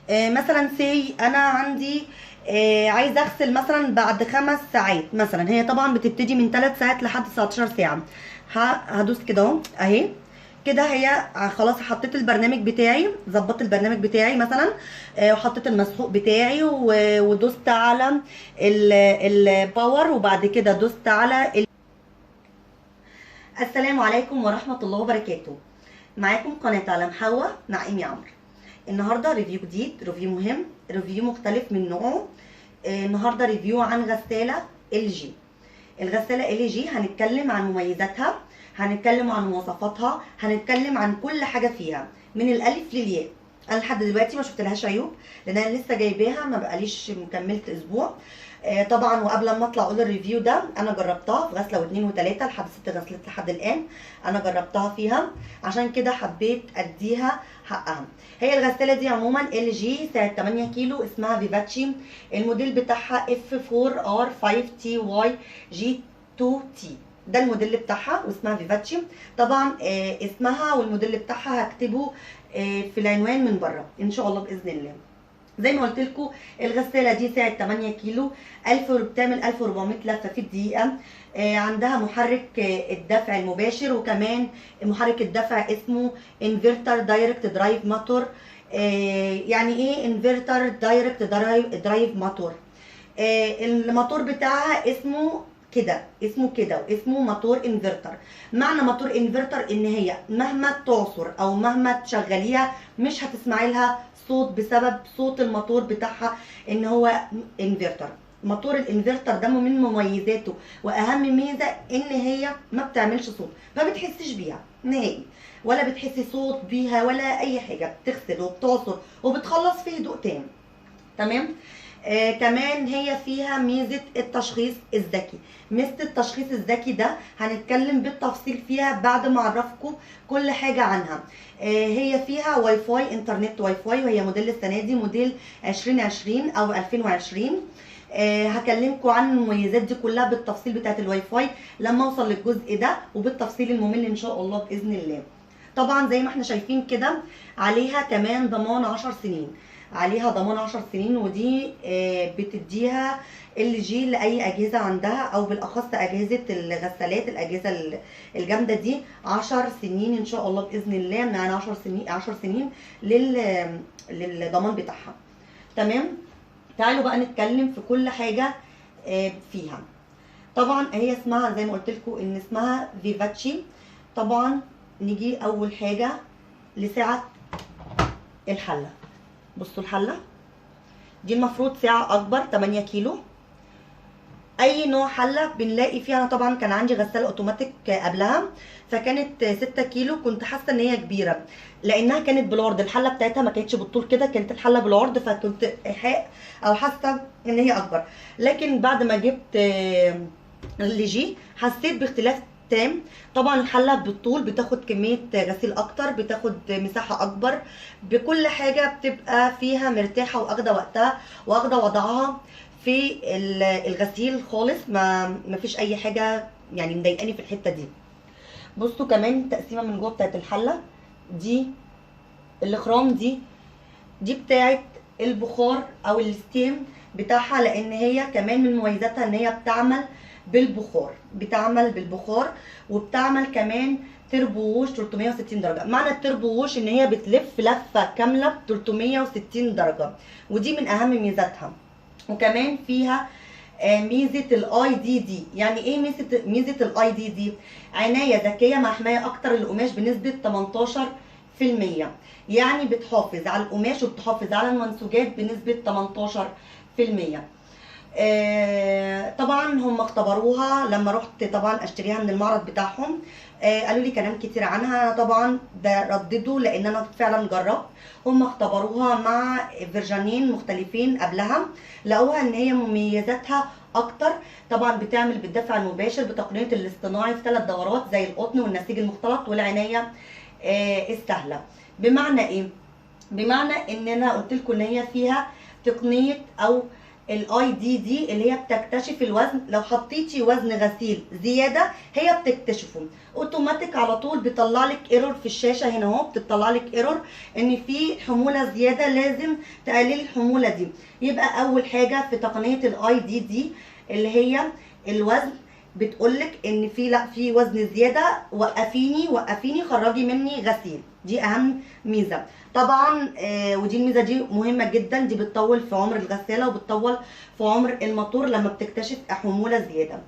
مثلا انا عندي عايزه اغسل مثلا بعد 5 ساعات مثلا. هي طبعا بتبتدي من 3 ساعات لحد 19 ساعه. هدوس كده اهو اهي. كده هي خلاص حطيت البرنامج بتاعي، ظبطت البرنامج بتاعي مثلا، وحطيت المسحوق بتاعي ودوست على الباور، وبعد كده دوست على السلام عليكم ورحمه الله وبركاته. معاكم قناه عالم حوا مع ايمي عمرو. النهارده ريفيو جديد، ريفيو مهم، ريفيو مختلف من نوعه. النهارده ريفيو عن غساله ال جي. الغساله ال جي هنتكلم عن مميزاتها، هنتكلم عن مواصفاتها، هنتكلم عن كل حاجه فيها من الالف للياء. انا لحد دلوقتي ما شفتلهاش عيوب، لان انا لسه جايباها ما بقاليش كملت اسبوع. طبعا وقبل ما اطلع اقول الريفيو ده، انا جربتها في غسله واثنين وثلاثه لحد 6 غسلات لحد الان. انا جربتها فيها، عشان كده حبيت اديها حقها. هي الغساله دي عموما ال جي سعه 8 كيلو، اسمها فيفاتشي. الموديل بتاعها F4R5TYG2T. ده الموديل بتاعها واسمها فيفاتشي. طبعا اسمها والموديل بتاعها هكتبه في العنوان من بره ان شاء الله باذن الله. زي ما قلت لكم الغساله دي سعه 8 كيلو، بتعمل 1400 لفه في الدقيقه. عندها محرك الدفع المباشر، وكمان محرك الدفع اسمه انفرتر دايركت درايف موتور. يعني ايه انفرتر دايركت درايف موتور؟ الموتور بتاعها اسمه كده واسمه موتور انفرتر. معنى موتور انفرتر ان هي مهما تعصر او مهما تشغليها مش هتسمعي لها صوت، بسبب صوت الموتور بتاعها ان هو انفرتر. موتور الانفرتر ده من مميزاته واهم ميزه ان هي ما بتعملش صوت، ما بتحسش بيها نهائي، ولا بتحسي صوت بيها ولا اي حاجه. بتغسل وبتعصر وبتخلص في هدوء تام. تمام. كمان هي فيها ميزه التشخيص الذكي. ميزه التشخيص الذكي ده هنتكلم بالتفصيل فيها بعد ما اعرفكم كل حاجه عنها. هي فيها واي فاي، انترنت واي فاي، وهي موديل السنه دي موديل 2020 او 2020. هكلمكم عن المميزات دي كلها بالتفصيل بتاعت الواي فاي لما اوصل للجزء ده، وبالتفصيل الممل ان شاء الله باذن الله. طبعا زي ما احنا شايفين كده عليها كمان ضمان 10 سنين. عليها ضمان 10 سنين، ودي بتديها ال جي لاي اجهزه عندها، او بالاخص اجهزه الغسالات، الاجهزه الجامده دي 10 سنين ان شاء الله باذن الله. معانا 10 سنين للضمان بتاعها. تمام. تعالوا بقى نتكلم في كل حاجه فيها. طبعا هي اسمها زي ما قلت لكم ان اسمها فيفاتشي. طبعا نيجي اول حاجه لسعه الحله. بصوا الحله دي المفروض سعه اكبر 8 كيلو. اي نوع حله بنلاقي فيها، انا طبعا كان عندي غساله اوتوماتيك قبلها فكانت 6 كيلو، كنت حاسه ان هي كبيره لانها كانت بالعرض. الحله بتاعتها ما كانتش بالطول كده، كانت الحله بالعرض، فكنت ايحاء او حاسه ان هي اكبر. لكن بعد ما جبت اللي جي حسيت باختلاف تام. طبعا الحله بالطول بتاخد كميه غسيل اكتر، بتاخد مساحه اكبر، بكل حاجه بتبقى فيها مرتاحه واخده وقتها واخده وضعها في الغسيل خالص. ما فيش اي حاجه يعني مضايقاني في الحته دي. بصوا كمان التقسيمه من جوه بتاعت الحله دي، الاخرام دي بتاعت البخار او الستيم بتاعها، لان هي كمان من مميزاتها ان هي بتعمل بالبخار، وبتعمل كمان تربو ووش 360 درجه. معنى التربو ووش ان هي بتلف لفه كامله ب 360 درجه، ودي من اهم ميزاتها. وكمان فيها ميزه الاي دي. يعني ايه ميزه الاي دي؟ عنايه ذكيه مع حمايه اكتر للقماش بنسبه 18%. يعني بتحافظ على القماش وبتحافظ على المنسوجات بنسبه 18%. طبعا هم اختبروها لما رحت طبعا اشتريها من المعرض بتاعهم. قالوا لي كلام كتير عنها، طبعا بردده لان انا فعلا جربت. هم اختبروها مع فيرجنين مختلفين قبلها، لقوها ان هي مميزاتها اكتر. طبعا بتعمل بالدفع المباشر بتقنيه الاصطناعي في 3 دورات زي القطن والنسيج المختلط والعنايه السهله. بمعنى ايه؟ بمعنى ان انا قلت لكم ان هي فيها تقنيه او الاي دي دي اللي هي بتكتشف الوزن. لو حطيتي وزن غسيل زياده هي بتكتشفه اوتوماتيك على طول، بيطلع لك ايرور في الشاشه هنا اهو، بتطلع لك ايرور ان في حموله زياده لازم تقللي الحموله دي. يبقى اول حاجه في تقنيه الاي دي دي اللي هي الوزن، بتقولك ان في لا في وزن زياده، وقفيني خرجي مني غسيل. دي اهم ميزه طبعا. ودي الميزه دي مهمه جدا، دي بتطول في عمر الغساله وبتطول في عمر الموتور لما بتكتشف حموله زياده.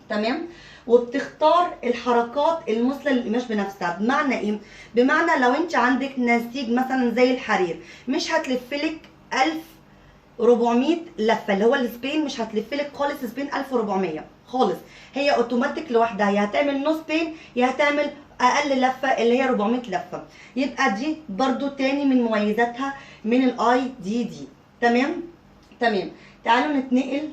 تمام. وبتختار الحركات المثلى للقماش بنفسها. بمعنى ايه؟ بمعنى لو انت عندك نسيج مثلا زي الحرير، مش هتلفلك 1400 لفه، اللي هو السبين مش هتلفلك خالص سبين 1400 خالص، هي اوتوماتيك لوحدها، يا هتعمل نص سبين يا هتعمل اقل لفه اللي هي 400 لفه. يبقى دي برضو تاني من مميزاتها من الاي دي دي. تمام. تعالوا نتنقل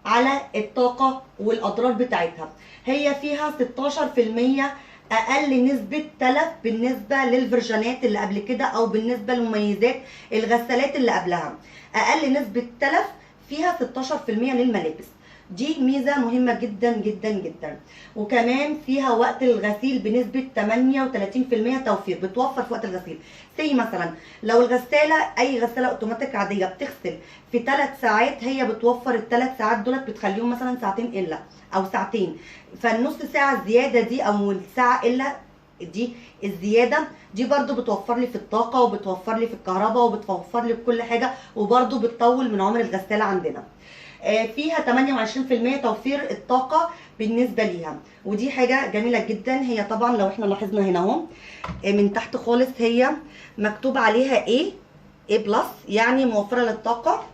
على الطاقه والاضرار بتاعتها. هي فيها 16% اقل نسبه تلف بالنسبه للفرجنات اللي قبل كده، او بالنسبه لمميزات الغسالات اللي قبلها. اقل نسبه تلف فيها 16% للملابس. دي ميزه مهمه جدا جدا جدا. وكمان فيها وقت الغسيل بنسبه 38% توفير، بتوفر في وقت الغسيل. زي مثلا لو الغساله اي غساله اوتوماتيك عاديه بتغسل في 3 ساعات، هي بتوفر ال3 ساعات دولت بتخليهم مثلا ساعتين الا او ساعتين. فالنص ساعه الزياده دي او الساعه الا دي الزياده دي برضو بتوفر لي في الطاقه، وبتوفر لي في الكهرباء، وبتوفر لي في كل حاجه، وبرضو بتطول من عمر الغساله عندنا. فيها 28% توفير الطاقه بالنسبه ليها، ودي حاجه جميله جدا. هي طبعا لو احنا لاحظنا هنا اهو من تحت خالص هي مكتوب عليها A بلس، يعني موفره للطاقه.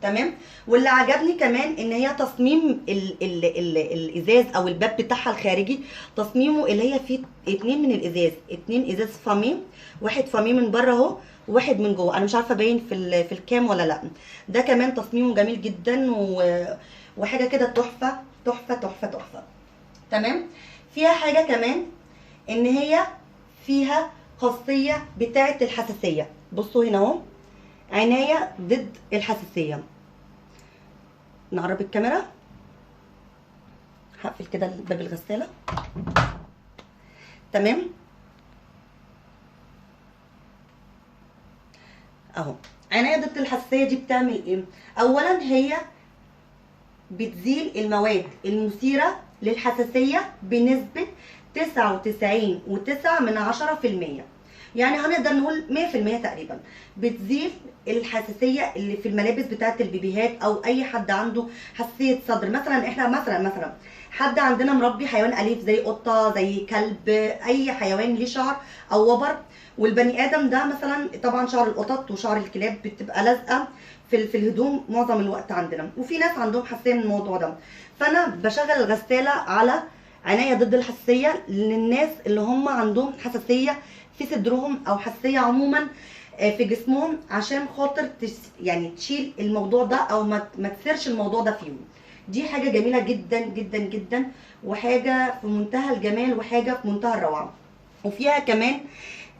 تمام. واللي عجبني كمان ان هي تصميم الازاز او الباب بتاعها الخارجي، تصميمه اللي هي فيه 2 من الازاز، 2 ازاز فامي، واحد فامي من بره اهو وواحد من جوه. انا مش عارفه باين في الكام ولا لا. ده كمان تصميمه جميل جدا وحاجه كده تحفه تحفه تحفه تحفه. تمام. فيها حاجه كمان ان هي فيها خاصيه بتاعه الحساسيه. بصوا هنا اهو، عناية ضد الحساسية. نقرب الكاميرا، هقفل كده باب الغسالة. تمام اهو. عناية ضد الحساسية دي بتعمل ايه؟ اولا هي بتزيل المواد المثيرة للحساسية بنسبة 99.9%، يعني هنقدر نقول 100% تقريبا. بتزيل الحساسيه اللي في الملابس بتاعت البيبيهات، او اي حد عنده حساسيه صدر. مثلا احنا مثلا حد عندنا مربي حيوان اليف زي قطه زي كلب، اي حيوان ليه شعر او وبر، والبني ادم ده مثلا طبعا شعر القطط وشعر الكلاب بتبقى لازقه في الهدوم معظم الوقت عندنا، وفي ناس عندهم حساسيه من الموضوع ده. فانا بشغل الغساله على عناية ضد الحساسيه للناس اللي هم عندهم حساسيه في صدرهم او حساسيه عموما في جسمهم، عشان خاطر يعني تشيل الموضوع ده او ما تثيرش الموضوع ده فيهم. دي حاجه جميله جدا جدا جدا، وحاجه في منتهى الجمال، وحاجه في منتهى الروعه. وفيها كمان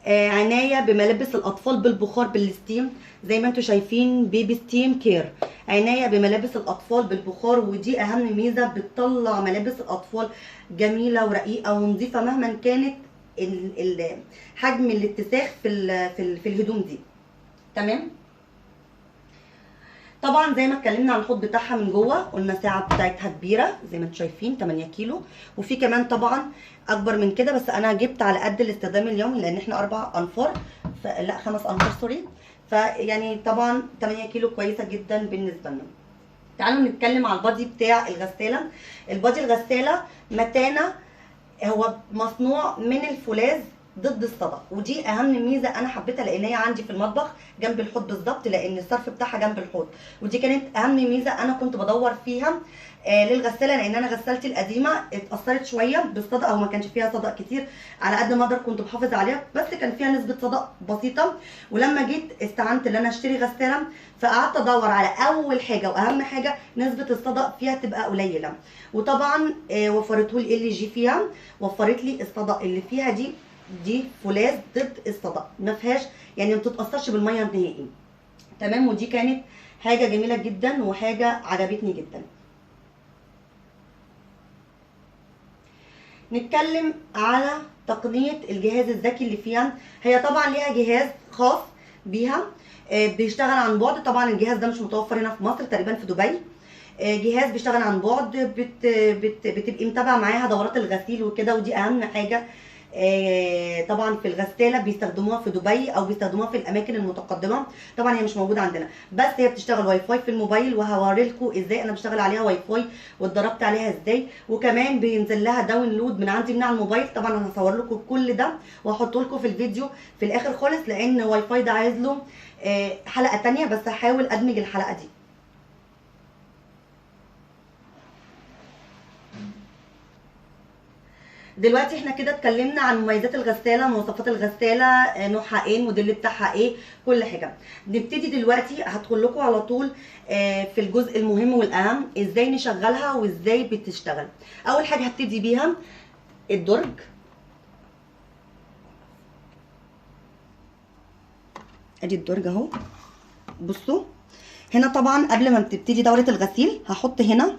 عنايه بملابس الاطفال بالبخار بالستيم، زي ما انتم شايفين بيبي ستيم كير، عنايه بملابس الاطفال بالبخار. ودي اهم ميزه، بتطلع ملابس الاطفال جميله ورقيقه ونظيفه مهما كانت حجم الاتساخ في الهدوم دي. تمام. طبعا زي ما اتكلمنا عن الحوض بتاعها من جوه، قلنا الساعه بتاعتها كبيره زي ما انتم شايفين 8 كيلو، وفي كمان طبعا اكبر من كده، بس انا جبت على قد الاستخدام اليومي لان احنا 4 انفار، لا 5 انفار سوري، فيعني طبعا 8 كيلو كويسه جدا بالنسبه لنا. تعالوا نتكلم على البادي بتاع الغساله. البادي الغساله متانه، هو مصنوع من الفولاذ ضد الصدأ، ودي اهم ميزه انا حبيتها لان هي عندي في المطبخ جنب الحوض بالظبط، لان الصرف بتاعها جنب الحوض. ودي كانت اهم ميزه انا كنت بدور فيها للغساله، لان انا غسالتي القديمه اتاثرت شويه بالصدأ، او ما كانش فيها صدأ كتير، على قد ما اقدر كنت بحافظ عليها، بس كان فيها نسبه صدأ بسيطه. ولما جيت استعنت ان انا اشتري غساله، فقعدت ادور على اول حاجه واهم حاجه نسبه الصدأ فيها تبقى قليله، وطبعا وفرته لي ال جي فيها، وفرت لي الصدأ اللي فيها دي فولاذ ضد الصدأ، ما فيهاش يعني ما بتتاثرش بالميه نهائي. تمام. ودي كانت حاجه جميله جدا وحاجه عجبتني جدا. نتكلم على تقنيه الجهاز الذكي اللي فيها. هي طبعا ليها جهاز خاص بيها بيشتغل عن بعد. طبعا الجهاز ده مش متوفر هنا في مصر، تقريبا في دبي. جهاز بيشتغل عن بعد، بتبقي متابعه معاها دورات الغسيل وكده، ودي اهم حاجه. طبعا في الغساله بيستخدموها في دبي او بيستخدموها في الاماكن المتقدمه. طبعا هي مش موجوده عندنا، بس هي بتشتغل واي فاي في الموبايل، وهوري لكم ازاي انا بشتغل عليها واي فاي واتدربت عليها ازاي. وكمان بينزل لها داونلود من عندي من على الموبايل. طبعا انا هصور لكم كل ده وهحطه لكم في الفيديو في الاخر خالص، لان واي فاي ده عايز له حلقه تانية، بس هحاول ادمج الحلقه دي. دلوقتي احنا كده اتكلمنا عن مميزات الغساله، مواصفات الغساله، نوعها ايه، الموديل بتاعها ايه، كل حاجه. نبتدي دلوقتي، هدخل لكم على طول في الجزء المهم والاهم، ازاي نشغلها وازاي بتشتغل. اول حاجه هبتدي بيها الدرج. ادي الدرج اهو. بصوا هنا طبعا قبل ما بتبتدي دوره الغسيل هحط هنا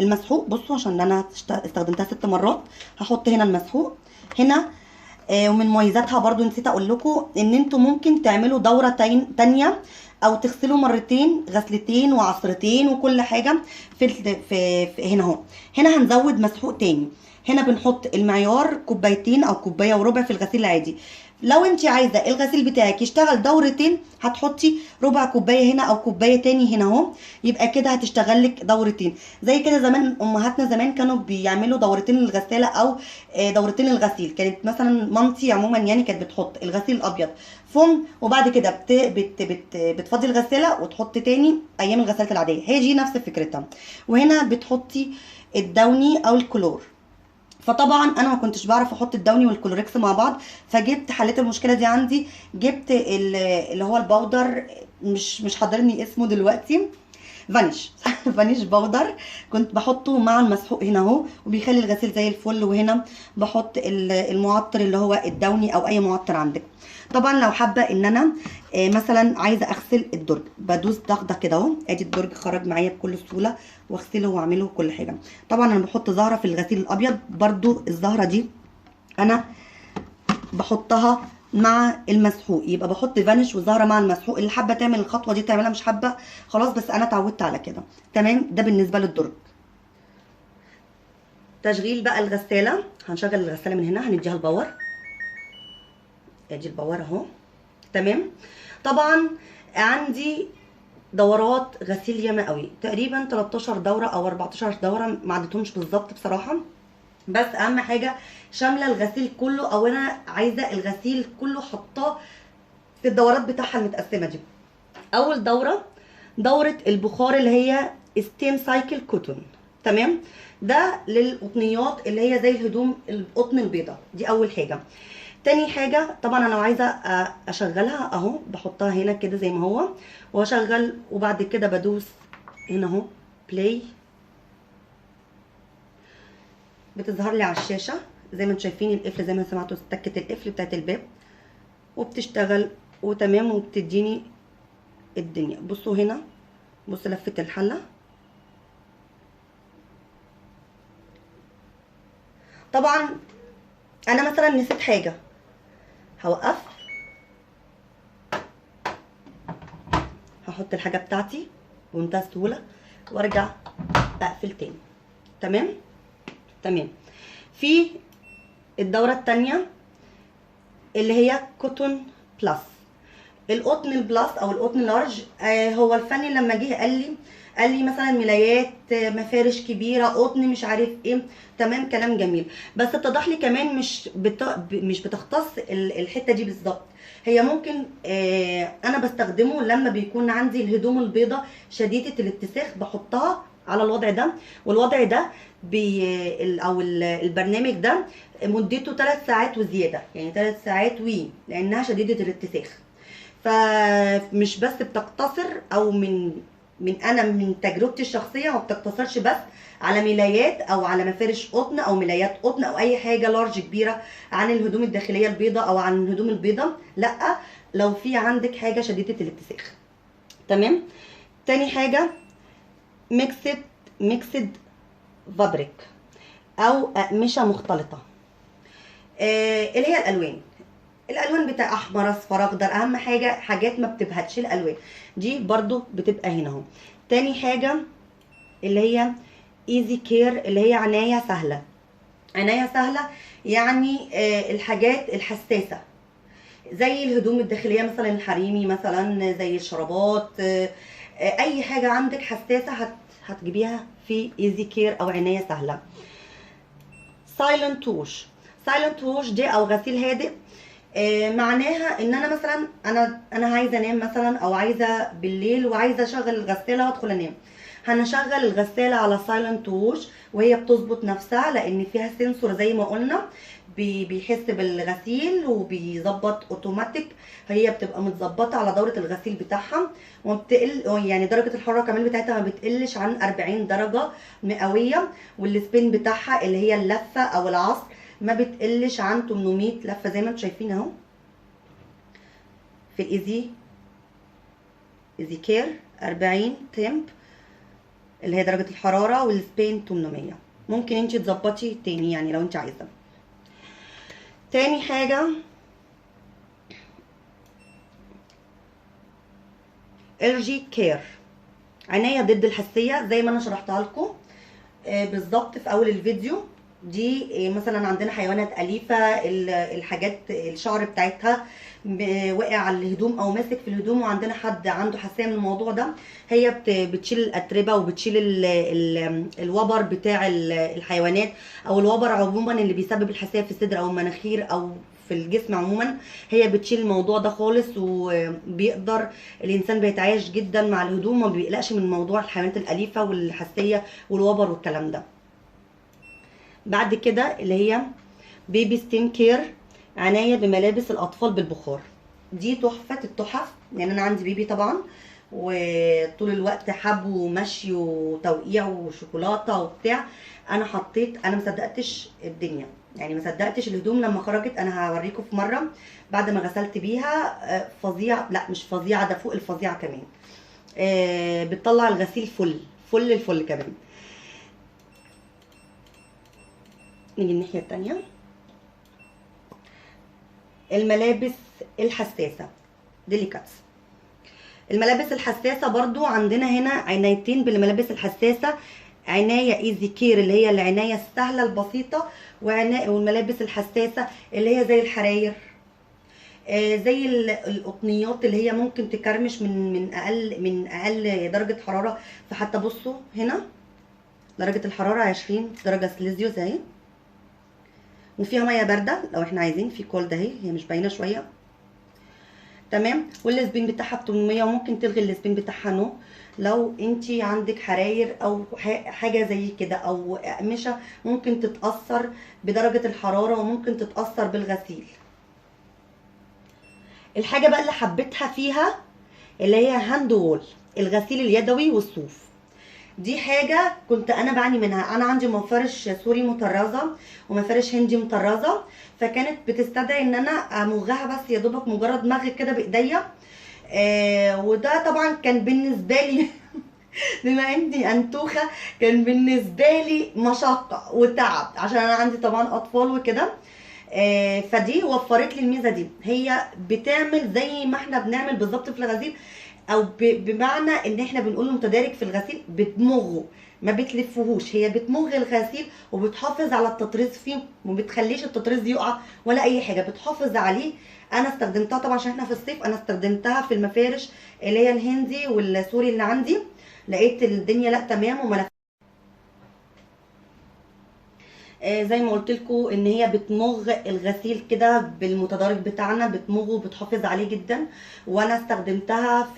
المسحوق. بصوا عشان انا استخدمتها 6 مرات، هحط هنا المسحوق هنا. ومن مميزاتها برضو نسيت اقول لكم ان انتوا ممكن تعملوا دوره تانية او تغسلوا مرتين، غسلتين وعصرتين وكل حاجه في هنا اهو. هنا هنزود مسحوق تاني. هنا بنحط المعيار كوبايتين او كوبايه وربع في الغسيل العادي. لو انت عايزه الغسيل بتاعك يشتغل دورتين هتحطي ربع كوبايه هنا او كوبايه تاني هنا اهو، يبقى كده هتشتغل لك دورتين. زي كده زمان امهاتنا زمان كانوا بيعملوا دورتين للغساله او دورتين للغسيل. كانت مثلا مامتي عموما يعني كانت بتحط الغسيل الابيض فم، وبعد كده بتفضي الغساله وتحط تاني ايام الغسالات العاديه. هي دي نفس فكرتها. وهنا بتحطي الدوني او الكلور. فطبعا انا ما كنتش بعرف احط الدوني والكلوركس مع بعض، فجبت حليت المشكله دي عندي. جبت اللي هو الباودر، مش حاضرني اسمه دلوقتي، فانيش فانيش باودر. كنت بحطه مع المسحوق هنا اهو، وبيخلي الغسيل زي الفل. وهنا بحط المعطر اللي هو الدوني او اي معطر عندك. طبعا لو حابه ان انا مثلا عايزه اغسل الدرج، بدوس ضغطه كده اهو، ادي الدرج خرج معايا بكل سهوله، واغسله واعمله كل حاجه. طبعا انا بحط زهره في الغسيل الابيض، برضو الزهره دي انا بحطها مع المسحوق، يبقى بحط فانيش وزهره مع المسحوق. اللي حابه تعمل الخطوه دي تعملها، مش حابه خلاص، بس انا اتعودت على كده. تمام. ده بالنسبه للدرج. تشغيل بقى الغساله، هنشغل الغساله من هنا، هنديها الباور. ادي الباور اهو. تمام. طبعا عندي دورات غسيل ياما قوي، تقريبا 13 دوره او 14 دوره، ما عدتهمش بالظبط بصراحه، بس اهم حاجه شامله الغسيل كله، او انا عايزه الغسيل كله حطاه في الدورات بتاعها المتقسمه دي. اول دوره البخار اللي هي ستيم سايكل كوتون. تمام. ده للقطنيات اللي هي زي الهدوم القطن البيضاء، دي اول حاجه. تاني حاجه طبعا انا عايزه اشغلها اهو، بحطها هنا كده زي ما هو واشغل، وبعد كده بدوس هنا اهو بلاي، بتظهر لي على الشاشه زي ما انتم شايفين القفل، زي ما سمعتوا تكه القفل بتاعت الباب، وبتشتغل وتمام، وبتديني الدنيا. بصوا هنا، بص لفه الحله. طبعا انا مثلا نسيت حاجه، هوقف، هحط الحاجه بتاعتي بمنتهى السهوله وارجع اقفل تاني. تمام. تمام. في الدوره الثانيه اللي هي كوتون بلس. القطن البلس او القطن لارج، هو الفني لما جه قال لي مثلا ملايات، مفارش كبيره، قطن مش عارف ايه. تمام، كلام جميل، بس اتضح لي كمان مش بتختص الحته دي بالظبط. هي ممكن انا بستخدمه لما بيكون عندي الهدوم البيضاء شديده الاتساخ، بحطها على الوضع ده. والوضع ده البرنامج ده مدته 3 ساعات وزياده، يعني 3 ساعات لانها شديده الاتساخ. فمش بس بتقتصر، او من تجربتي الشخصيه، ما بتقتصرش بس على ملايات او على مفارش قطن او ملايات قطن او اي حاجه لارج كبيره عن الهدوم الداخليه البيضاء او عن الهدوم البيضاء. لا، لو في عندك حاجه شديده الاتساخ. تمام. تاني حاجه ميكسد فابريك او اقمشه مختلطه، اللي هي الالوان بتاع احمر اصفر اخضر، اهم حاجه حاجات ما بتبهتش الالوان دي برضو بتبقى هنا اهو. تاني حاجه اللي هي ايزي كير، اللي هي عنايه سهله. عنايه سهله يعني الحاجات الحساسه زي الهدوم الداخليه مثلا الحريمي، مثلا زي الشرابات، اي حاجه عندك حساسه هتجيبيها في ايزي كير او عنايه سهله. سايلنت ووش دي او غسيل هادئ، معناها ان انا مثلا انا عايزه انام مثلا، او عايزه بالليل وعايزه اشغل الغساله وادخل انام، هنشغل الغساله على سايلنت ووش وهي بتظبط نفسها، لان فيها سنسور زي ما قلنا بيحس بالغسيل وبيظبط اوتوماتيك. هي بتبقى متظبطه على دوره الغسيل بتاعها، وبتقل يعني درجه الحراره كمان بتاعتها ما بتقلش عن 40 درجه مئويه، والسبين بتاعها اللي هي اللفه او العصر ما بتقلش عن 800 لفه زي ما انتم شايفين اهو في الايزي كير 40 تمب اللي هي درجه الحراره، والسبين 800. ممكن انت تظبطي تاني يعني لو انت عايزه. تاني حاجه الرجي كير، عنايه ضد الحساسيه زي ما انا شرحتها لكم بالظبط في اول الفيديو. دي مثلا عندنا حيوانات اليفه، الحاجات الشعر بتاعتها وقع على الهدوم او ماسك في الهدوم، وعندنا حد عنده حساسيه من الموضوع ده، هي بتشيل الاتربه وبتشيل الوبر بتاع الحيوانات، او الوبر عموما اللي بيسبب الحساسيه في الصدر او المناخير او في الجسم عموما. هي بتشيل الموضوع ده خالص، وبيقدر الانسان بيتعايش جدا مع الهدوم، وما بيقلقش من موضوع الحيوانات الاليفه والحساسيه والوبر والكلام ده. بعد كده اللي هي بيبي ستيم كير، عنايه بملابس الاطفال بالبخار. دي تحفه التحف، يعني انا عندي بيبي طبعا، وطول الوقت حب ومشي وتوقيع وشوكولاته وبتاع. انا حطيت، انا مصدقتش الدنيا، يعني مصدقتش الهدوم لما خرجت. انا هوريكم في مره بعد ما غسلت بيها، فظيع، لا مش فظيعه، ده فوق الفظيعه كمان. بتطلع الغسيل الفل كمان. نيجي الناحيه التانيه، الملابس الحساسه ديليكاتس. الملابس الحساسه برضو عندنا هنا عنايتين بالملابس الحساسه، عنايه ايزي كير اللي هي العنايه السهله البسيطه، والملابس الحساسه اللي هي زي الحراير، زي القطنيات اللي هي ممكن تكرمش من اقل درجه حراره. فحتى بصوا هنا درجه الحراره 20 درجه سليزيوس اهي، وفيها ميه بارده لو احنا عايزين، في كولد اهي، هي مش باينه شويه تمام. والسبين بتاعها ب 800، وممكن تلغي السبين بتاعها نو لو انتي عندك حراير او حاجه زي كده او اقمشه ممكن تتاثر بدرجه الحراره، وممكن تتاثر بالغسيل. الحاجه بقى اللي حبيتها فيها اللي هي هاند وول، الغسيل اليدوي والصوف. دي حاجه كنت انا بعاني منها. انا عندي مفارش سوري مطرزه ومفارش هندي مطرزه، فكانت بتستدعي ان انا امغها، بس يا دوبك مجرد مغ كده بايديا. وده طبعا كان بالنسبه لي بما اني انتوخه، كان بالنسبه لي مشقه وتعب، عشان انا عندي طبعا اطفال وكده. فدي وفرت لي الميزه دي، هي بتعمل زي ما احنا بنعمل بالظبط في الغسيل، او بمعنى ان احنا بنقول متدارك في الغسيل، بتمغه ما بتلفهوش، هي بتمغ الغسيل وبتحافظ على التطريز فيه، وما بتخليش التطريز يقع ولا اي حاجه، بتحافظ عليه. انا استخدمتها طبعا عشان احنا في الصيف، انا استخدمتها في المفارش اللي هي الهندي والسوري اللي عندي، لقيت الدنيا لا تمام وما زي ما قلت لكم ان هي بتمغ الغسيل كده بالمتدرج بتاعنا، بتمغه وبتحافظ عليه جدا. وانا استخدمتها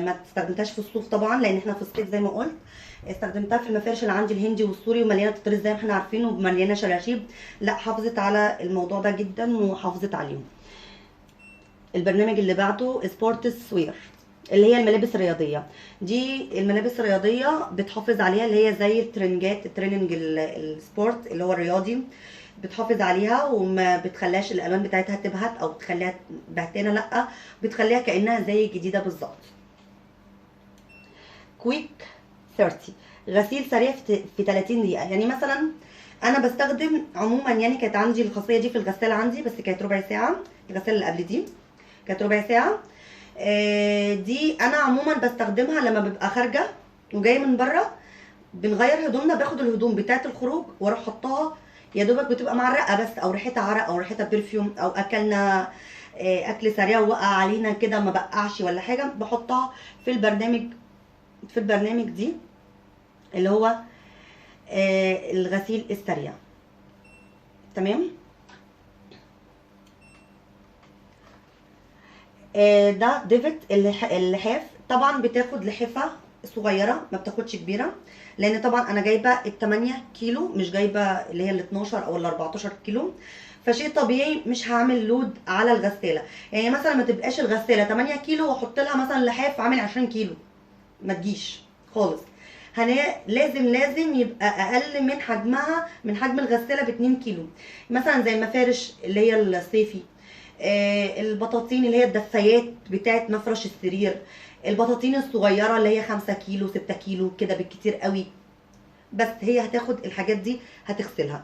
ما استخدمتهاش في الصوف طبعا لان احنا في الصيف زي ما قلت. استخدمتها في المفارش اللي عندي الهندي والسوري، ومليانه تطريز زي ما احنا عارفين، ومليانه شراشيب، لا حافظت على الموضوع ده جدا وحافظت عليهم. البرنامج اللي بعده سبورتس وير، اللي هي الملابس الرياضيه. دي الملابس الرياضيه بتحافظ عليها، اللي هي زي التريننج السبورت اللي هو الرياضي، بتحافظ عليها وما بتخليهاش الالوان بتاعتها تبهت او تخليها بهتانه، لا بتخليها كانها زي الجديده بالظبط. كويك 30، غسيل سريع في 30 دقيقه. يعني مثلا انا بستخدم عموما، يعني كانت عندي الخاصيه دي في الغساله عندي، بس كانت ربع ساعه. الغساله اللي قبل دي كانت ربع ساعه. دي انا عموما بستخدمها لما ببقى خارجه وجايه من بره، بنغير هدومنا، باخد الهدوم بتاعه الخروج واروح احطها، يا دوبك بتبقى معرقه بس، او ريحتها عرق، او ريحتها برفيوم، او اكلنا اكل سريع ووقع علينا كده ما بقعش ولا حاجه، بحطها في البرنامج دي اللي هو الغسيل السريع. تمام. ده ديفت اللحاف. طبعا بتاخد لحفه صغيره، ما بتاخدش كبيره، لان طبعا انا جايبه ال 8 كيلو، مش جايبه اللي هي ال 12 او ال 14 كيلو، فشيء طبيعي مش هعمل لود على الغساله. يعني مثلا ما تبقاش الغساله 8 كيلو واحط لها مثلا لحاف عامل 20 كيلو، ما تجيش خالص. لازم يبقى اقل من حجمها، من حجم الغساله ب 2 كيلو. مثلا زي المفارش اللي هي الصيفي، البطاطين اللي هي الدفايات بتاعت مفرش السرير، البطاطين الصغيره اللي هي 5 كيلو 6 كيلو كده بالكتير قوي. بس هي هتاخد الحاجات دي هتغسلها.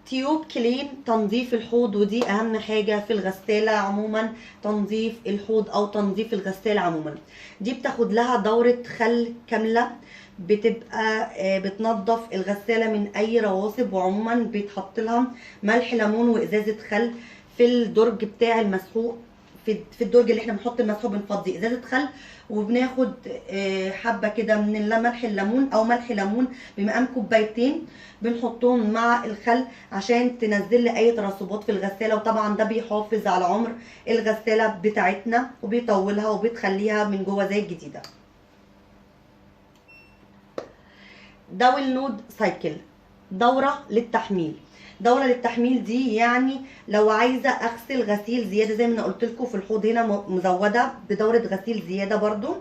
تيوب كلين، تنظيف الحوض، ودي اهم حاجه في الغساله عموما، تنظيف الحوض او تنظيف الغساله عموما. دي بتاخد لها دوره خل كامله، بتبقى بتنظف الغساله من اي رواسب، وعموما بيتحط لها ملح ليمون وازازه خل في الدرج بتاع المسحوق. في الدرج اللي احنا بنحط المسحوق بنفضي ازازه خل، وبناخد حبه كده من ملح الليمون او ملح ليمون بمقام كوبايتين، بنحطهم مع الخل عشان تنزل لي اي ترسبات في الغساله. وطبعا ده بيحافظ على عمر الغساله بتاعتنا، وبيطولها وبتخليها من جوه زي الجديده. داون لود سايكل، دوره للتحميل. دوره للتحميل دي يعني لو عايزه اغسل غسيل زياده، زي ما انا قلت لكم في الحوض هنا مزوده بدوره غسيل زياده برضو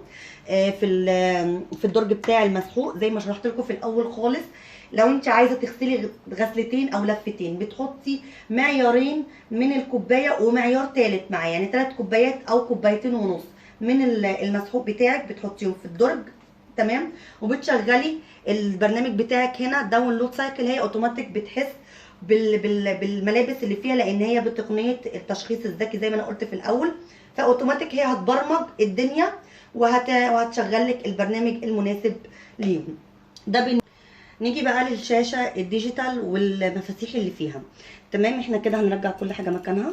في الدرج بتاع المسحوق، زي ما شرحت لكم في الاول خالص. لو انت عايزه تغسلي غسلتين او لفتين، بتحطي معيارين من الكوبايه ومعيار ثالث معاه، يعني 3 كوبايات او كوبايتين ونص من المسحوق بتاعك، بتحطيهم في الدرج. تمام. وبتشغلي البرنامج بتاعك هنا داونلود سايكل، هي اوتوماتيك بتحس بالملابس اللي فيها، لان هي بتقنيه التشخيص الذكي زي ما انا قلت في الاول، فاوتوماتيك هي هتبرمج الدنيا وهتشغل لك البرنامج المناسب ليهم. ده نيجي بقى للشاشه الديجيتال والمفاتيح اللي فيها. تمام. احنا كده هنرجع كل حاجه مكانها.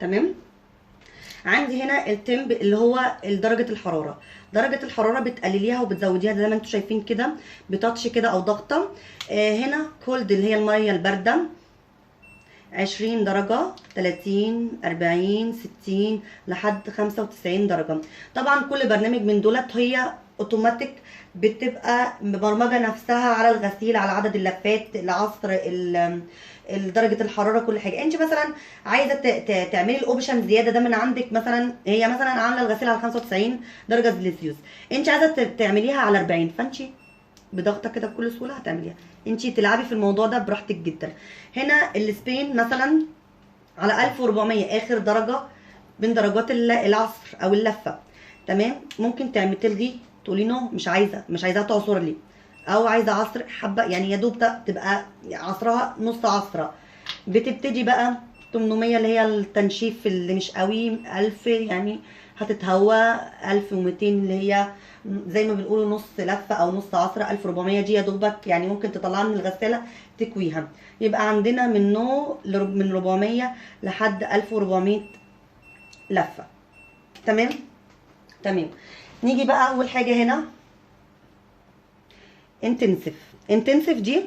تمام. عندي هنا التمب اللي هو درجه الحراره. درجه الحراره بتقلليها وبتزوديها زي ما انتم شايفين كده بتاتش كده او ضغطه. هنا كولد اللي هي الميه البارده، 20 درجة، 30، 40، 60 لحد 95 درجة. طبعا كل برنامج من دولت هي اوتوماتيك بتبقى مبرمجة نفسها على الغسيل، على عدد اللفات، العصر، درجة الحرارة، كل حاجة. انت مثلا عايزة تعملي الاوبشن زيادة ده من عندك، مثلا هي مثلا عاملة الغسيل على 95 درجة سلسيوس، انت عايزة تعمليها على 40، فانت بضغطه كده بكل سهوله هتعمليها. انتي تلعبي في الموضوع ده براحتك جدا. هنا السبين مثلا على 1400 اخر درجه من درجات العصر او اللفه. تمام. ممكن تلغي، تقولي نو مش عايزاها تعصر لي، او عايزه عصر حبه، يعني يا دوب تبقى عصرها نص عصره. بتبتدي بقى 800 اللي هي التنشيف اللي مش قوي، 1000 يعني هتتهوى، 1200 اللي هي زي ما بنقولوا نص لفه او نص عصره، 1400 دي يا دوبك يعني ممكن تطلعها من الغساله تكويها. يبقى عندنا من 400 لحد 1400 لفه. تمام. تمام. نيجي بقى اول حاجه هنا انتنسيف دي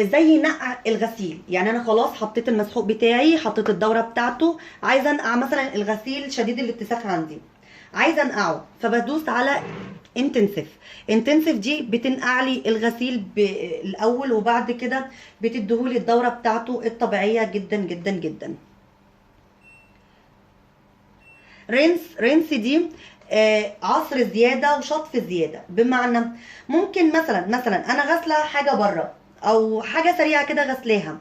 زي نقع الغسيل. يعني انا خلاص حطيت المسحوق بتاعي، حطيت الدوره بتاعته، عايزه انقع مثلا الغسيل شديد الاتساخ عندي، عايزه انقعه، فبدوس على انتنسيف دي بتنقع لي الغسيل الاول، وبعد كده بتديهولي الدوره بتاعته الطبيعيه جدا جدا جدا. رينس دي عصر زياده وشطف زياده، بمعنى ممكن مثلا انا غاسله حاجه بره او حاجه سريعه كده غسلاها،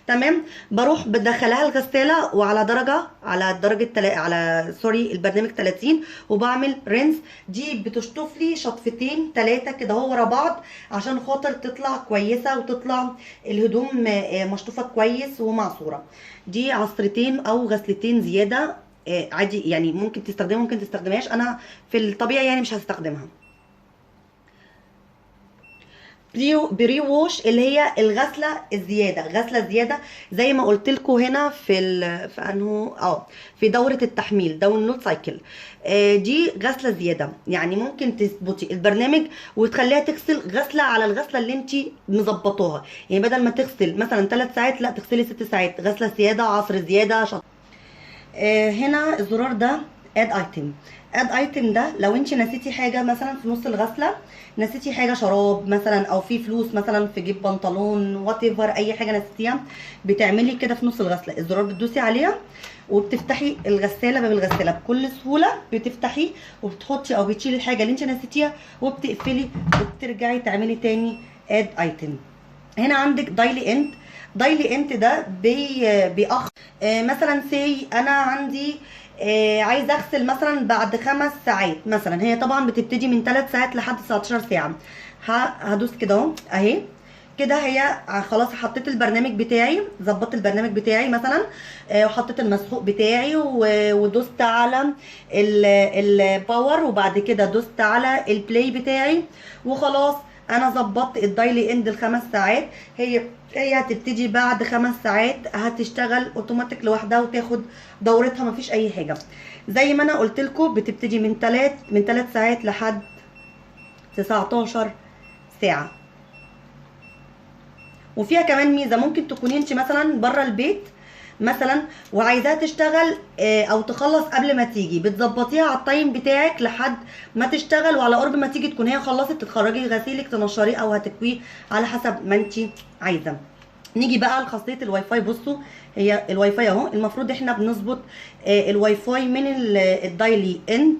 تمام. بروح بدخلها الغساله وعلى على سوري البرنامج 30، وبعمل رينس. دي بتشطف لي شطفتين 3 كده هو ورا بعض عشان خاطر تطلع كويسه وتطلع الهدوم مشطوفه كويس ومعصوره. دي عصرتين او غسلتين زياده عادي، يعني ممكن تستخدمها ممكن تستخدمهاش، انا في الطبيعي يعني مش هستخدمها. بري ووش اللي هي الغسله الزياده زي ما قلت لكم هنا في انه في دوره التحميل داونلود سايكل. دي غسله زياده، يعني ممكن تظبطي البرنامج وتخليها تغسل غسله على الغسله اللي انت مظبطاها، يعني بدل ما تغسل مثلا 3 ساعات لا تغسلي 6 ساعات، غسله زياده عصر زياده هنا الزرار ده اد ايتم ده لو انت نسيتي حاجه مثلا في نص الغسله، نسيتي حاجه شراب مثلا او في فلوس مثلا في جيب بنطلون وات ايفر، اي حاجه نسيتيها بتعملي كده في نص الغسله، الزرار بتدوسي عليها وبتفتحي الغساله، باب الغساله بكل سهوله بتفتحي وبتحطي او بتشيلي الحاجه اللي انت نسيتيها وبتقفلي وبترجعي تعملي تاني اد ايتم. هنا عندك دايلي انت ده بيأخر مثلا سي انا عندي عايزه اغسل مثلا بعد 5 ساعات مثلا، هي طبعا بتبتدي من 3 ساعات لحد 19 ساعه. هدوس كده اهو اهي كده، هي خلاص حطيت البرنامج بتاعي، ظبطت البرنامج بتاعي مثلا وحطيت المسحوق بتاعي ودوست على الباور وبعد كده دوست على البلاي بتاعي وخلاص انا ظبطت الدايلي اند ال5 ساعات. هي هتبتدي بعد 5 ساعات هتشتغل اوتوماتيك لوحدها وتاخد دورتها، مفيش اي حاجه. زي ما انا قلت لكم بتبتدي من 3 ساعات لحد 19 ساعه. وفيها كمان ميزه، ممكن تكوني انت مثلا بره البيت مثلا وعايزاها تشتغل او تخلص قبل ما تيجي، بتظبطيها على التايم بتاعك لحد ما تشتغل، وعلى قرب ما تيجي تكون هي خلصت تتخرجي غسيلك تنشريه او هتكويه على حسب ما انت عايزه. نيجي بقى لخاصيه الواي فاي. بصوا هي الواي فاي اهو، المفروض احنا بنظبط الواي فاي من الدايلي اند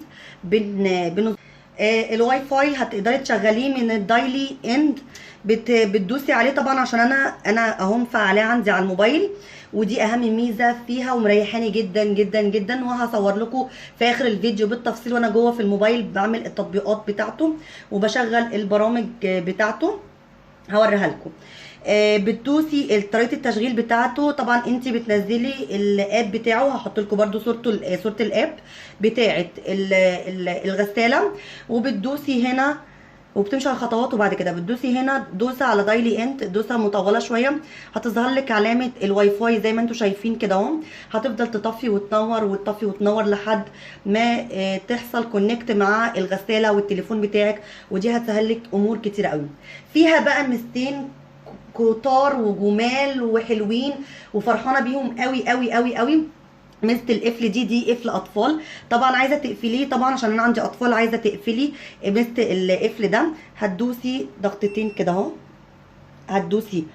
الواي فاي هتقدري تشغليه من الدايلي اند، بتدوسي عليه طبعا عشان انا اهو مفعلاه عندي على الموبايل، ودي اهم ميزه فيها ومريحاني جدا جدا جدا، وهصور لكم في اخر الفيديو بالتفصيل وانا جوه في الموبايل بعمل التطبيقات بتاعته وبشغل البرامج بتاعته هوريها لكم. بتدوسي طريقه التشغيل بتاعته، طبعا انت بتنزلي الاب بتاعه، هحط لكم برده صوره الاب بتاعه الغساله، وبتدوسي هنا وبتمشي على الخطوات، وبعد كده بتدوسي هنا دوسه على دايلي انت، دوسه مطوله شويه هتظهر لك علامه الواي فاي زي ما انتم شايفين كده اهو، هتفضل تطفي وتنور وتطفي وتنور لحد ما تحصل كونكت مع الغساله والتليفون بتاعك، ودي هتسهل لك امور كتير قوي. فيها بقى ميزتين كتار وجمال وحلوين وفرحانه بيهم قوي قوي قوي قوي. ميزه القفل دي قفل اطفال، طبعا عايزه تقفليه طبعا عشان انا عندي اطفال عايزه تقفلي ميزه القفل ده، هتدوسي ضغطتين كده اهو، هتدوسي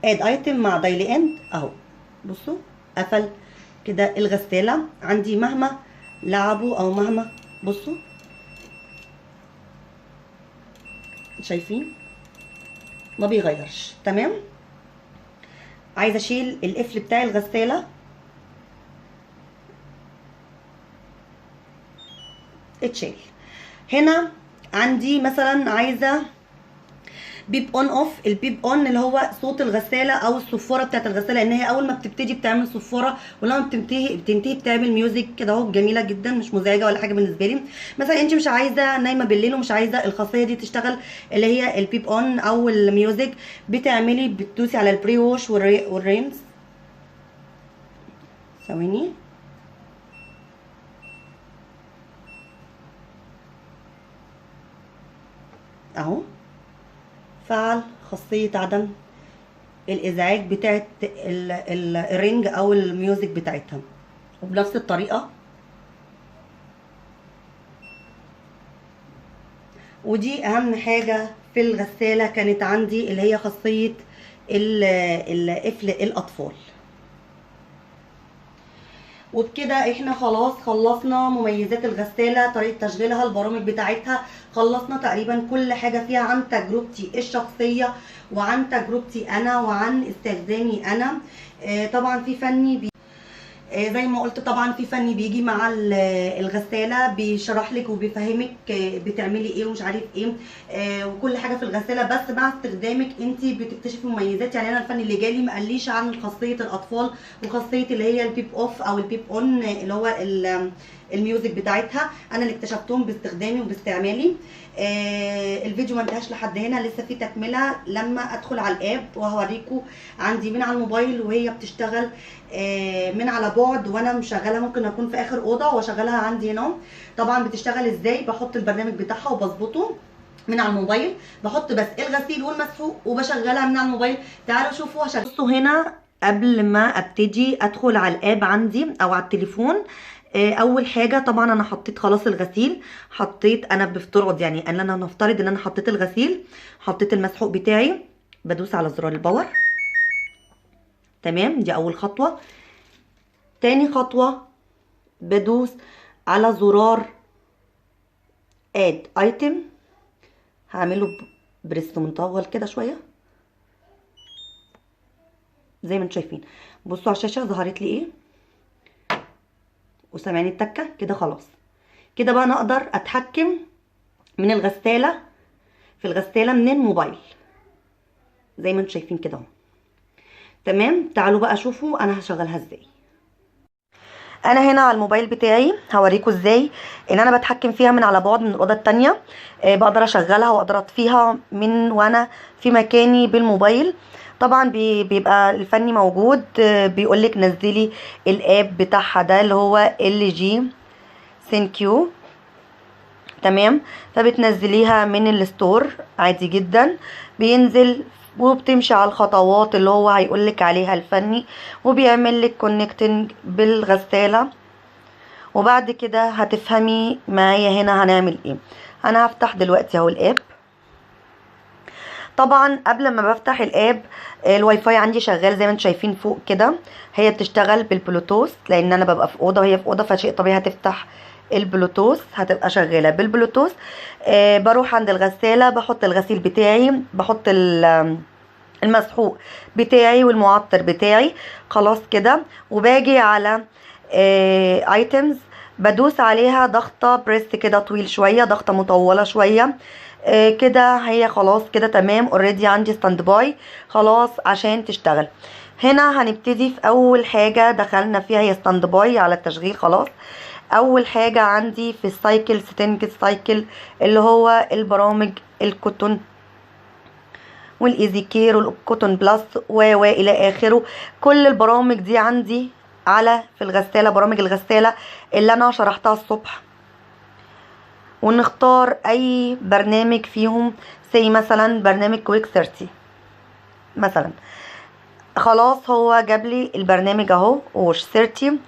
اد ايتم مع دايلي اند اهو، بصوا قفل كده الغساله عندي مهما لعبوا او مهما، بصوا شايفين ما بيغيرش. تمام. عايزه اشيل القفل بتاع الغساله اتشال. هنا عندي مثلا عايزه بيب اون اوف، البيب اون اللي هو صوت الغساله او الصفاره بتاعت الغساله، لان هي اول ما بتبتدي بتعمل صفاره ولما بتنتهي بتعمل ميوزك كده اهو، جميله جدا مش مزعجه ولا حاجه بالنسبه لي. مثلا انت مش عايزه نايمه بالليل ومش عايزه الخاصيه دي تشتغل اللي هي البيب اون او الميوزك، بتدوسي على البري ووش والرينز. ثواني اهو، فعل خاصية عدم الازعاج بتاعت الرينج او الميوزك بتاعتها، وبنفس الطريقة. ودي اهم حاجة في الغسالة كانت عندي اللي هي خاصية قفل الاطفال. وبكده احنا خلاص خلصنا مميزات الغسالة، طريقة تشغيلها، البرامج بتاعتها، خلصنا تقريبا كل حاجة فيها عن تجربتي الشخصية وعن تجربتي انا وعن استخدامي انا. طبعا في فني زي ما قلت، طبعا في فني بيجي مع الغساله بيشرح لك وبيفهمك بتعملي ايه ومش عارف ايه، وكل حاجه في الغساله، بس مع استخدامك انت بتكتشفي مميزات. يعني انا الفني اللي جالي ما قاليش عن خاصيه الاطفال وخاصيه اللي هي البيب اوف او البيب اون اللي هو الميوزك بتاعتها، انا اللي اكتشفتهم باستخدامي وباستعمالي. الفيديو ما انتهاش لحد هنا، لسه في تكمله لما ادخل على الاب وهوريكم. عندي من على الموبايل وهي بتشتغل من على بعد، وانا مشغلها، ممكن اكون في اخر اوضه واشغلها عندي هنا. طبعا بتشتغل ازاي؟ بحط البرنامج بتاعها وبظبطه من على الموبايل، بحط بس الغسيل والمسحوق وبشغلها من على الموبايل. تعالوا شوفوا هشغل. بصوا هنا قبل ما ابتدي ادخل على الاب عندي او على التليفون، اول حاجه طبعا انا حطيت خلاص الغسيل، حطيت، انا بفترض يعني ان انا نفترض ان انا حطيت الغسيل، حطيت المسحوق بتاعي، بدوس على زرار الباور. تمام، دي اول خطوه. تاني خطوه بدوس على زرار اد ايتم، هعمله بريست مطول كده شويه زي ما انتم شايفين. بصوا على الشاشه ظهرت لي ايه وسامعين التكه كده. خلاص كده بقى انا اقدر اتحكم من الغساله في الغساله من الموبايل زي ما انتم شايفين كده اهو. تمام، تعالوا بقى شوفوا انا هشغلها ازاي. انا هنا على الموبايل بتاعي هوريكم ازاي ان انا بتحكم فيها من على بعد من الاوضه التانية. بقدر اشغلها واقدر اطفيها من وانا في مكاني بالموبايل. طبعا بيبقى الفني موجود، بيقولك نزلي الاب بتاعها ده اللي هو LG سينكيو. تمام، فبتنزليها من الستور عادي جدا، بينزل وبتمشي على الخطوات اللي هو هيقولك عليها الفني، وبيعمل لك كونكتنج بالغسالة. وبعد كده هتفهمي معايا هنا هنعمل ايه. انا هفتح دلوقتي اهو الاب. طبعا قبل ما بفتح الاب الواي فاي عندي شغال زي ما انتم شايفين فوق كده، هي بتشتغل بالبلوتوث لان انا ببقى في اوضه وهي في اوضه، فشيء طبيعي هتفتح البلوتوث، هتبقى شغاله بالبلوتوث. بروح عند الغساله، بحط الغسيل بتاعي، بحط المسحوق بتاعي والمعطر بتاعي، خلاص كده. وباجي على ايتمز، بدوس عليها ضغطه بريس كده طويل شويه، ضغطه مطوله شويه كده. هي خلاص كده تمام، اوريدي عندي ستاند باي خلاص عشان تشتغل. هنا هنبتدي في اول حاجه دخلنا فيها، هي ستاند باي على التشغيل خلاص. اول حاجه عندي في السايكل ستينج سايكل اللي هو البرامج الكوتون والايزي كير والكوتون بلس والى اخره. كل البرامج دي عندي على في الغساله، برامج الغساله اللي انا شرحتها الصبح. ونختار اي برنامج فيهم، زي مثلا برنامج كويك 30 مثلا. خلاص هو جاب لي البرنامج اهو، ووش 30.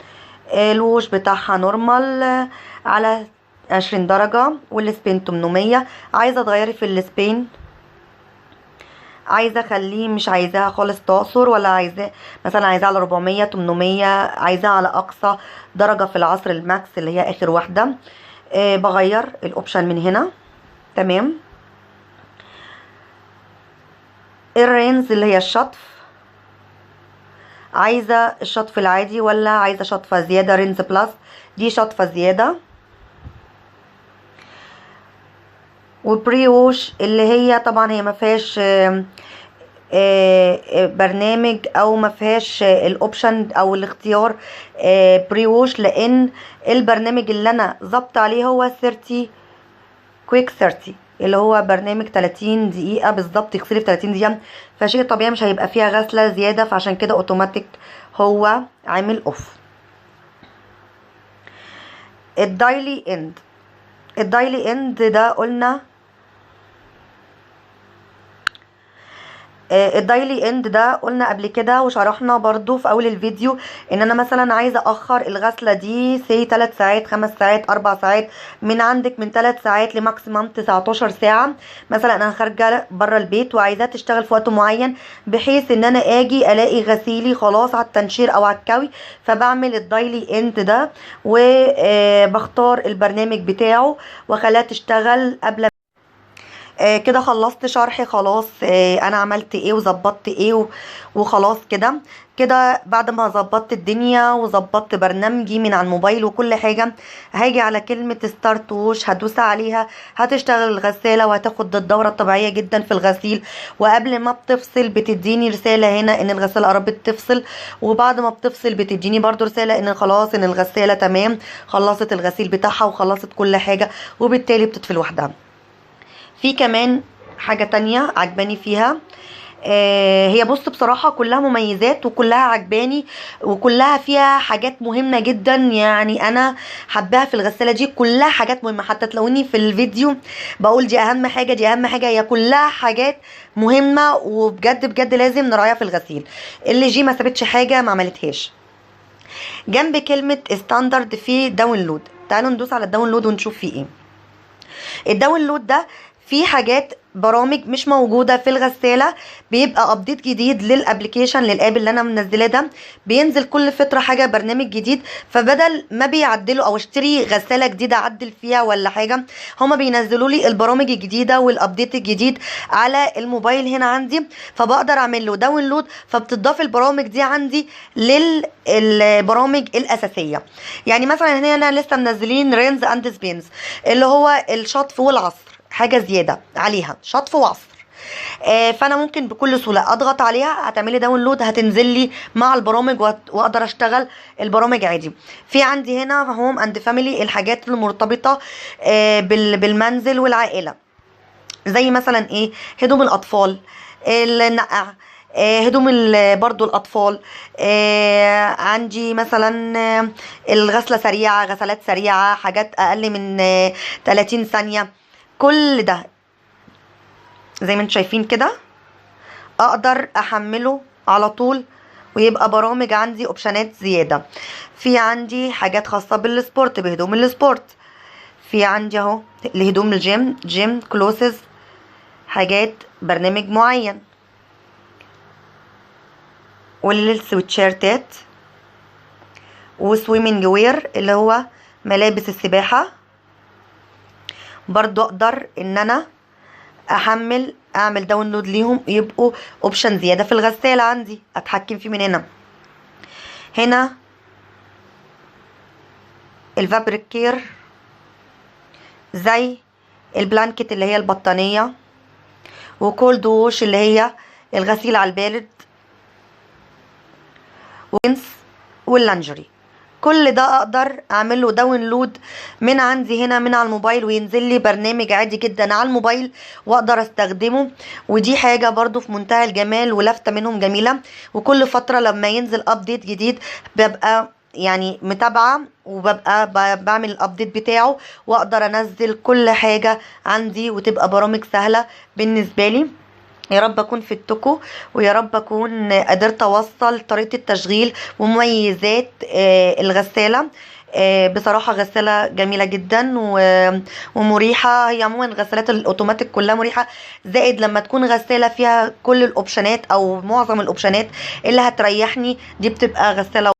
الوش بتاعها نورمال على 20 درجة، والسبين 800. عايزة تغيري في السبين، عايزه اخليه مش عايزاها خالص تعصر، ولا عايزاه مثلا عايزاه على 400 800، عايزاه على اقصى درجه في العصر الماكس اللي هي اخر واحده. بغير الاوبشن من هنا. تمام، الرينز اللي هي الشطف، عايزه الشطف العادي ولا عايزه شطفه زياده، رينز بلس دي شطفه زياده. وبري ووش اللي هي طبعا هي ما فيهاش برنامج او ما فيهاش الاوبشن او الاختيار بري ووش، لان البرنامج اللي انا ظبط عليه هو 30 كويك 30 اللي هو برنامج 30 دقيقه بالظبط، يغسلي في 30 دقيقه، فشيء طبيعي مش هيبقى فيها غسله زياده، فعشان كده اوتوماتيك هو عامل اوف. الدايلي اند، الدايلي اند ده قلنا الدايلي اند ده قلنا قبل كده وشرحنا برضو في اول الفيديو ان انا مثلا عايزه اخر الغسله دي 3 ساعات 5 ساعات 4 ساعات، من عندك من 3 ساعات لماكسيمم 19 ساعه. مثلا انا خارجه بره البيت وعايزاها تشتغل في وقت معين، بحيث ان انا اجي الاقي غسيلي خلاص على التنشير او على الكوي، فبعمل الدايلي اند ده وبختار البرنامج بتاعه واخليها تشتغل قبل كده. خلصت شرحي خلاص، انا عملت ايه وظبطت ايه وخلاص كده. كده بعد ما ظبطت الدنيا وظبطت برنامجي من على الموبايل وكل حاجة، هاجي على كلمة ستارت ووش، هدوس عليها، هتشتغل الغسالة وهتاخد الدورة الطبيعية جدا في الغسيل. وقبل ما بتفصل بتديني رسالة هنا ان الغسالة قربت تفصل، وبعد ما بتفصل بتديني برضو رسالة ان خلاص ان الغسالة تمام، خلصت الغسيل بتاعها وخلصت كل حاجة، وبالتالي بتطفي لوحدها. في كمان حاجة تانية عجباني فيها، هي بص بصراحة كلها مميزات وكلها عجباني وكلها فيها حاجات مهمة جدا، يعني انا حباها في الغسالة دي، كلها حاجات مهمة. حتى تلاقوني في الفيديو بقول دي اهم حاجة دي اهم حاجة، هي كلها حاجات مهمة وبجد بجد لازم نراعيها في الغسيل. اللي جي ما سابتش حاجة ما عملتهاش. جنب كلمة ستاندرد في داونلود، تعالوا ندوس على الداونلود ونشوف فيه ايه. الداونلود ده في حاجات برامج مش موجوده في الغساله، بيبقى ابديت جديد للابلكيشن للاب اللي انا منزلاه ده، بينزل كل فتره حاجه برنامج جديد. فبدل ما بيعدلوا او اشتري غساله جديده اعدل فيها ولا حاجه، هما بينزلوا لي البرامج الجديده والابديت الجديد على الموبايل هنا عندي، فبقدر اعمل له داونلود، فبتضاف البرامج دي عندي للبرامج الاساسيه. يعني مثلا هنا انا لسه منزلين رينز اند سبينز، اللي هو الشطف والعصر، حاجه زياده عليها شطف وعصر. فانا ممكن بكل سهوله اضغط عليها، هتعملي داونلود، هتنزل لي مع البرامج واقدر اشتغل البرامج عادي. في عندي هنا هوم اند فاميلي، الحاجات المرتبطه بالمنزل والعائله، زي مثلا ايه، هدوم الاطفال، النقع، هدوم برضو الاطفال. عندي مثلا الغسله سريعه، غسلات سريعه، حاجات اقل من 30 ثانيه. كل ده زي ما انتم شايفين كده اقدر احمله على طول، ويبقى برامج عندي اوبشنات زياده. في عندي حاجات خاصه بالسبورت، بهدوم السبورت. في عندي اهو لهدوم الجيم، جيم كلوسز، حاجات برنامج معين. وللسويتشيرتات، وسويمنج وير اللي هو ملابس السباحه، برضو اقدر ان انا اعمل داونلود ليهم، يبقوا اوبشن زياده في الغساله عندي اتحكم فيه من هنا. هنا الفابريك كير، زي البلانكت اللي هي البطانيه، وكولد ووش اللي هي الغسيل على البارد، وجنس، واللانجري. كل ده اقدر اعمل له داونلود من عندي هنا من على الموبايل، وينزل لي برنامج عادي جدا على الموبايل واقدر استخدمه. ودي حاجه برضو في منتهى الجمال ولفته منهم جميله. وكل فتره لما ينزل ابديت جديد ببقى يعني متابعه، وببقى بعمل الابديت بتاعه، واقدر انزل كل حاجه عندي، وتبقى برامج سهله بالنسبه لي. يا رب اكون فدتكم، ويا رب اكون قدرت اوصل طريقه التشغيل ومميزات الغساله. بصراحه غساله جميله جدا ومريحه. هي عموما غسالات الاوتوماتيك كلها مريحه، زائد لما تكون غساله فيها كل الاوبشنات او معظم الاوبشنات اللي هتريحني، دي بتبقى غساله